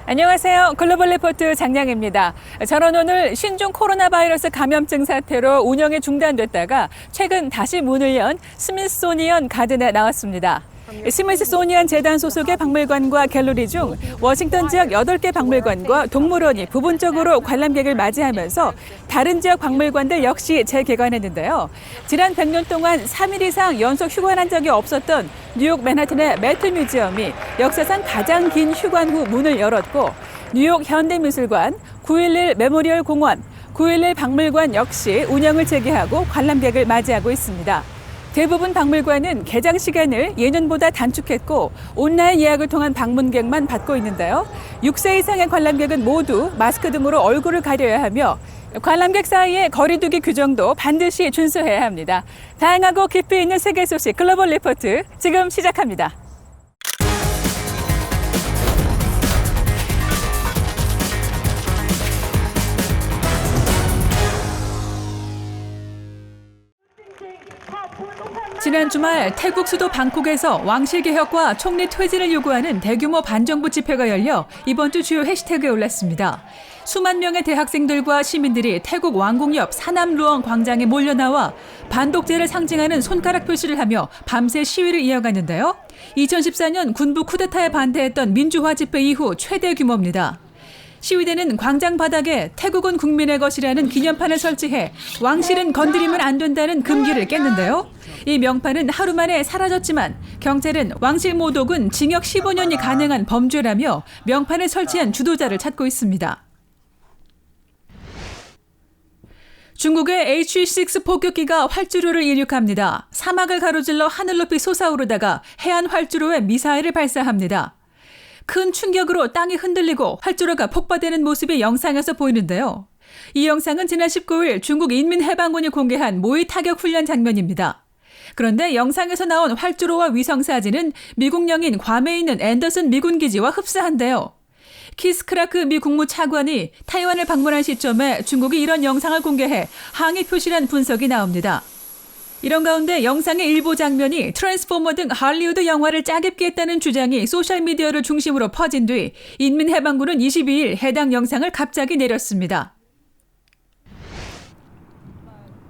안녕하세요. 글로벌 리포트 장량입니다. 저는 오늘 신종 코로나 바이러스 감염증 사태로 운영이 중단됐다가 최근 다시 문을 연 스미소니언 가든에 나왔습니다. 스미소니언 재단 소속의 박물관과 갤러리 중 워싱턴 지역 8개 박물관과 동물원이 부분적으로 관람객을 맞이하면서 다른 지역 박물관들 역시 재개관했는데요. 지난 100년 동안 3일 이상 연속 휴관한 적이 없었던 뉴욕 맨하튼의 매트 뮤지엄이 역사상 가장 긴 휴관 후 문을 열었고, 뉴욕 현대미술관, 9.11 메모리얼 공원, 9.11 박물관 역시 운영을 재개하고 관람객을 맞이하고 있습니다. 대부분 박물관은 개장 시간을 예년보다 단축했고 온라인 예약을 통한 방문객만 받고 있는데요. 6세 이상의 관람객은 모두 마스크 등으로 얼굴을 가려야 하며 관람객 사이의 거리두기 규정도 반드시 준수해야 합니다. 다양하고 깊이 있는 세계 소식 글로벌 리포트 지금 시작합니다. 지난 주말 태국 수도 방콕에서 왕실 개혁과 총리 퇴진을 요구하는 대규모 반정부 집회가 열려 이번 주 주요 해시태그에 올랐습니다. 수만 명의 대학생들과 시민들이 태국 왕궁 옆 사남루엉 광장에 몰려나와 반독재를 상징하는 손가락 표시를 하며 밤새 시위를 이어갔는데요. 2014년 군부 쿠데타에 반대했던 민주화 집회 이후 최대 규모입니다. 시위대는 광장 바닥에 태국은 국민의 것이라는 기념판을 설치해 왕실은 건드리면 안 된다는 금기를 깼는데요. 이 명판은 하루 만에 사라졌지만 경찰은 왕실 모독은 징역 15년이 가능한 범죄라며 명판을 설치한 주도자를 찾고 있습니다. 중국의 H-6 폭격기가 활주로를 이륙합니다. 사막을 가로질러 하늘 높이 솟아오르다가 해안 활주로에 미사일을 발사합니다. 큰 충격으로 땅이 흔들리고 활주로가 폭파되는 모습이 영상에서 보이는데요. 이 영상은 지난 19일 중국 인민해방군이 공개한 모의 타격 훈련 장면입니다. 그런데 영상에서 나온 활주로와 위성 사진은 미국령인 괌에 있는 앤더슨 미군 기지와 흡사한데요. 키스 크라크 미 국무차관이 타이완을 방문한 시점에 중국이 이런 영상을 공개해 항의 표시란 분석이 나옵니다. 이런 가운데 영상의 일부 장면이 트랜스포머 등 할리우드 영화를 짜깁기 했다는 주장이 소셜미디어를 중심으로 퍼진 뒤 인민해방군은 22일 해당 영상을 갑자기 내렸습니다.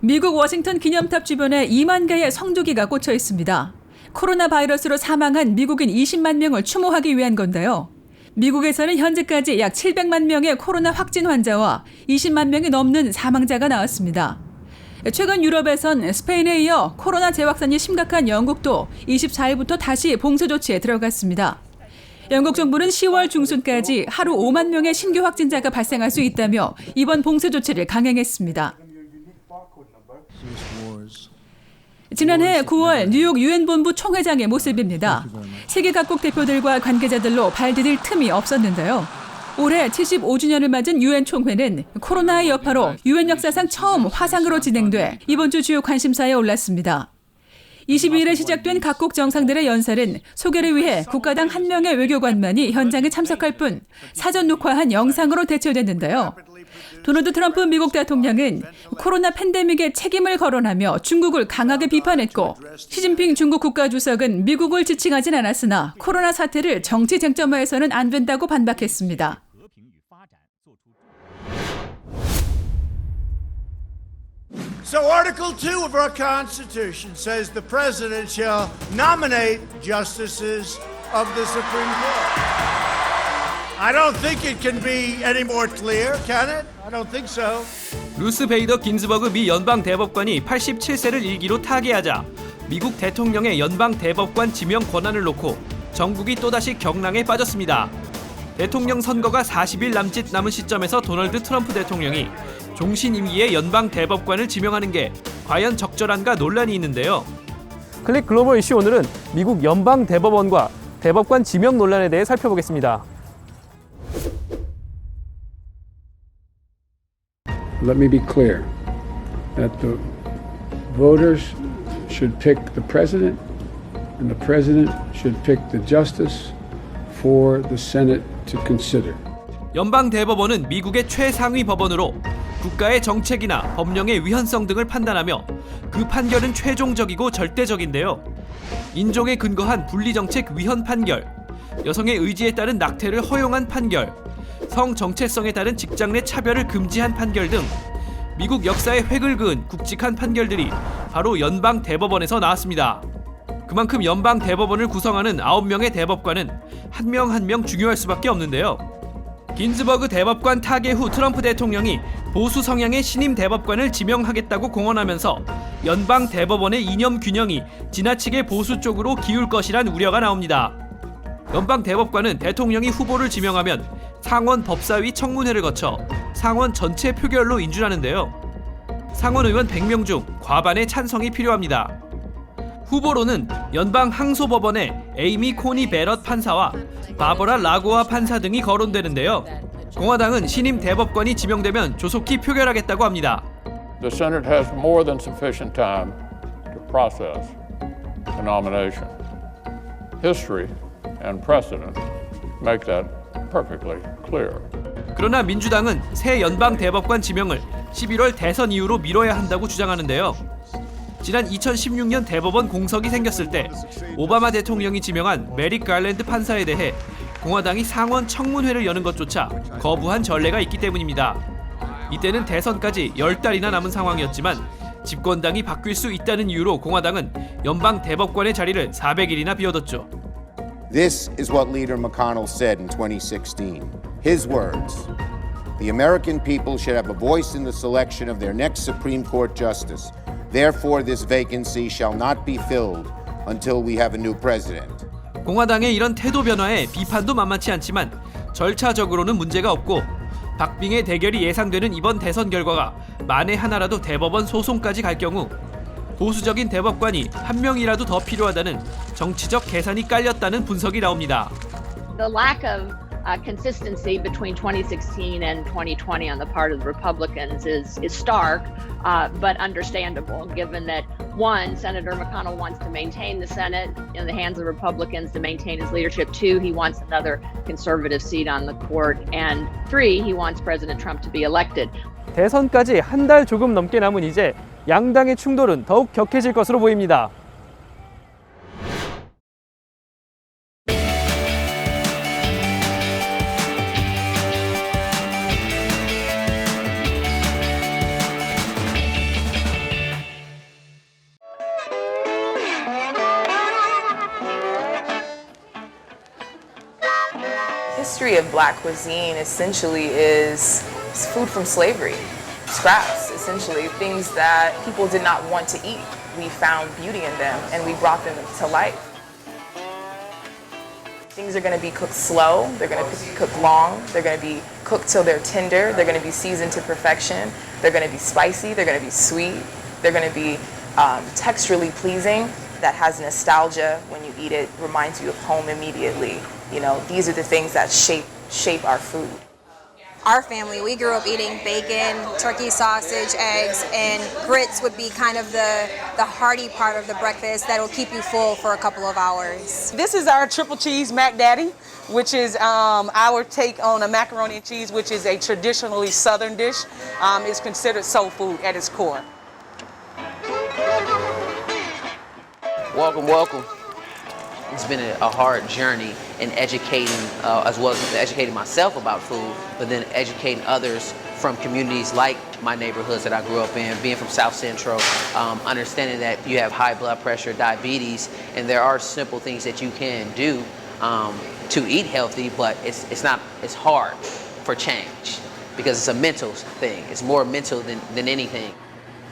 미국 워싱턴 기념탑 주변에 2만 개의 성조기가 꽂혀 있습니다. 코로나 바이러스로 사망한 미국인 20만 명을 추모하기 위한 건데요. 미국에서는 현재까지 약 700만 명의 코로나 확진 환자와 20만 명이 넘는 사망자가 나왔습니다. 최근 유럽에선 스페인에 이어 코로나 재확산이 심각한 영국도 24일부터 다시 봉쇄 조치에 들어갔습니다. 영국 정부는 10월 중순까지 하루 5만 명의 신규 확진자가 발생할 수 있다며 이번 봉쇄 조치를 강행했습니다. 지난해 9월 뉴욕 유엔 본부 총회장의 모습입니다. 세계 각국 대표들과 관계자들로 발 디딜 틈이 없었는데요. 올해 75주년을 맞은 유엔 총회는 코로나의 여파로 유엔 역사상 처음 화상으로 진행돼 이번 주 주요 관심사에 올랐습니다. 22일에 시작된 각국 정상들의 연설은 소개를 위해 국가당 한 명의 외교관만이 현장에 참석할 뿐 사전 녹화한 영상으로 대체됐는데요. 도널드 트럼프 미국 대통령은 코로나 팬데믹에 책임을 거론하며 중국을 강하게 비판했고, 시진핑 중국 국가주석은 미국을 지칭하진 않았으나 코로나 사태를 정치 쟁점화해서는 안 된다고 반박했습니다. So Article 2 of our Constitution says the President shall nominate justices of the Supreme Court. I don't think it can be any more clear, can it? I don't think so. 루스 베이더 긴즈버그 미 연방 대법관이 87세를 일기로 타계하자 미국 대통령의 연방 대법관 지명 권한을 놓고 정국이 또다시 경랑에 빠졌습니다. 대통령 선거가 40일 남짓 남은 시점에서 도널드 트럼프 대통령이 종신 임기의 연방 대법관을 지명하는 게 과연 적절한가 논란이 있는데요. 클릭 글로벌 이슈 오늘은 미국 연방 대법원과 대법관 지명 논란에 대해 살펴보겠습니다. Let me be clear that the voters should pick the president and the president should pick the justice for the Senate to consider. 연방 대법원은 미국의 최상위 법원으로 국가의 정책이나 법령의 위헌성 등을 판단하며 그 판결은 최종적이고 절대적인데요. 인종에 근거한 분리정책 위헌 판결, 여성의 의지에 따른 낙태를 허용한 판결, 성 정체성에 따른 직장 내 차별을 금지한 판결 등 미국 역사에 획을 그은 굵직한 판결들이 바로 연방 대법원에서 나왔습니다. 그만큼 연방 대법원을 구성하는 9명의 대법관은 한 명 한 명 중요할 수밖에 없는데요. 긴즈버그 대법관 타계 후 트럼프 대통령이 보수 성향의 신임 대법관을 지명하겠다고 공언하면서 연방 대법원의 이념 균형이 지나치게 보수 쪽으로 기울 것이란 우려가 나옵니다. 연방 대법관은 대통령이 후보를 지명하면 상원 법사위 청문회를 거쳐 상원 전체 표결로 인준하는데요. 상원 의원 100명 중 과반의 찬성이 필요합니다. 후보로는 연방 항소법원의 에이미 코니 베럿 판사와 바버라 라고아 판사 등이 거론되는데요. 공화당은 신임 대법관이 지명되면 조속히 표결하겠다고 합니다. The Senate has more than sufficient time to process the nomination. History and precedent make that perfectly clear. 그러나 민주당은 새 연방 대법관 지명을 11월 대선 이후로 미뤄야 한다고 주장하는데요. 지난 2016년 대법원 공석이 생겼을 때 오바마 대통령이 지명한 메릭 갈랜드 판사에 대해 공화당이 상원 청문회를 여는 것조차 거부한 전례가 있기 때문입니다. 이때는 대선까지 10달이나 남은 상황이었지만 집권당이 바뀔 수 있다는 이유로 공화당은 연방 대법관의 자리를 400일이나 비워뒀죠. This is what Leader McConnell said in 2016. His words, "The American people should have a voice in the selection of their next Supreme Court justice. Therefore, this vacancy shall not be filled until we have a new president." 공화당의 이런 태도 변화에 비판도 만만치 않지만 절차적으로는 문제가 없고 박빙의 대결이 예상되는 이번 대선 결과가 만에 하나라도 대법원 소송까지 갈 경우 보수적인 대법관이 한 명이라도 더 필요하다는 정치적 계산이 깔렸다는 분석이 나옵니다. The lack of consistency between 2016 and 2020 on the part of the Republicans is stark, but understandable, given that one, Senator McConnell wants to maintain the Senate in the hands of Republicans to maintain his leadership. Two, he wants another conservative seat on the court. And three, he wants President Trump to be elected. 대선까지 한 달 조금 넘게 남은 이제 양당의 충돌은 더욱 격해질 것으로 보입니다. History of black cuisine essentially is food from slavery, scraps, essentially, things that people did not want to eat. We found beauty in them and we brought them to life. Things are going to be cooked slow, they're going to be cooked long, they're going to be cooked till they're tender, they're going to be seasoned to perfection, they're going to be spicy, they're going to be sweet, they're going to be texturally pleasing. That has nostalgia when you eat it, reminds you of home immediately. You know, these are the things that shape our food. Our family, we grew up eating bacon, turkey sausage, eggs, and grits would be kind of the hearty part of the breakfast that will keep you full for a couple of hours. This is our triple cheese Mac Daddy, which is our take on a macaroni and cheese, which is a traditionally Southern dish. It's considered soul food at its core. Welcome, welcome. It's been a hard journey in educating, as well as educating myself about food, but then educating others from communities like my neighborhoods that I grew up in, being from South Central, understanding that you have high blood pressure, diabetes, and there are simple things that you can do to eat healthy, but it's hard for change because it's a mental thing. It's more mental than anything.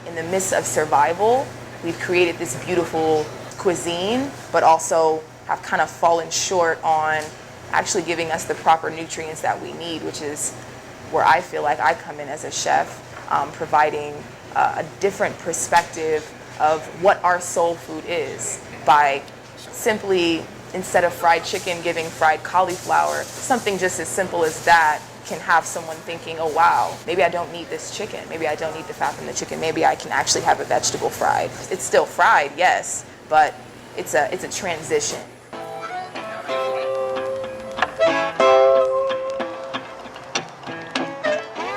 In the midst of survival, we've created this beautiful cuisine, but also have kind of fallen short on actually giving us the proper nutrients that we need, which is where I feel like I come in as a chef, providing a different perspective of what our soul food is by simply, instead of fried chicken, giving fried cauliflower. Something just as simple as that can have someone thinking, oh wow, maybe I don't need this chicken, maybe I don't need the fat from the chicken, maybe I can actually have a vegetable fried. It's still fried, yes, but it's a transition.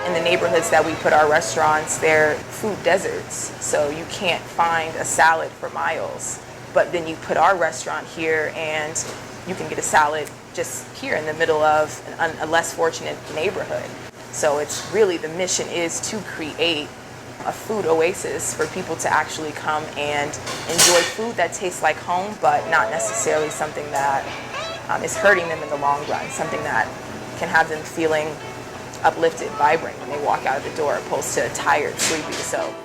In the neighborhoods that we put our restaurants, they're food deserts, so you can't find a salad for miles. But then you put our restaurant here and you can get a salad just here in the middle of a less fortunate neighborhood. So it's really, the mission is to create a food oasis for people to actually come and enjoy food that tastes like home, but not necessarily something that is hurting them in the long run, something that can have them feeling uplifted, vibrant when they walk out of the door, opposed to tired, sleepy. So